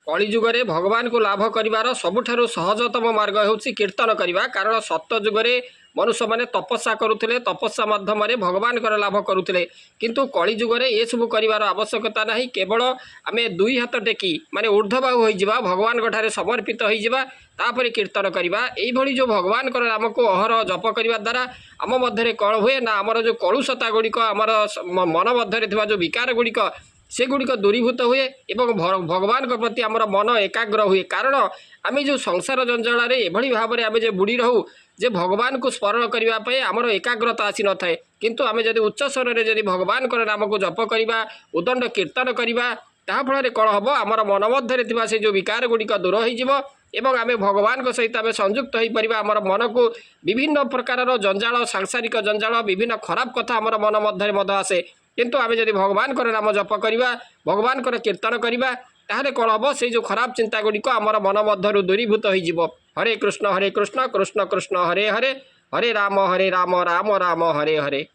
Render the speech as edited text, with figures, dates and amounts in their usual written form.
कलिजुगे भगवान को लाभ कर सबुठ सहजतम मार्ग होची कीर्तन करवा। कारण सत जुगे मनुष्य मैंने तपस्या करुले, तपस्या माध्यम भगवान कर लाभ करुले, किंतु कलिजुगे ये सब कर आवश्यकता ना। केवल आम दुई हाथ टेकी माने ऊर्ध्वबाहु होइजिबा, भगवान ठारे समर्पित होइजिबा, तापर कीर्तन करवा। यही जो भगवान कर नाम को अहर जप करने द्वारा आम मध्य कौन हुए ना, आमर जो कलुषता गुड़िक आमर मन मध्य जो विकार गुड़िक से गुड़िक दूरीभूत हुए और भगवान के प्रति आमर मन एकाग्र हुए। कारण आम जो संसार जंजाल एभली भाव में आम जो बुड़ी रहू जे भगवान को स्मरण करने आमर एकाग्रता आसी न थाए। किंतु आम जब उच्च स्वर में जब भगवान कर नाम को जप करवा, उदंड कीर्तन करवा, ताफल कौन हम आमर मन मध्य से जो विकार गुड़िक दूर हो एवं आम भगवान को सहित आम संयुक्त हो पार। आमर मन को विभिन्न प्रकार जंजाल, सांसारिक जंजाल, विभिन्न खराब कथा आमर मन मध्य आसे। किंतु आम जब भगवान कर नाम जप करवा, भगवान कर कीर्तन करवा, ताहले कौन हम से जो खराब चिंता गुड़िक आमर मन मध्य दूरीभूत हो। हरे कृष्ण कृष्ण कृष्ण हरे हरे, हरे राम राम राम हरे हरे।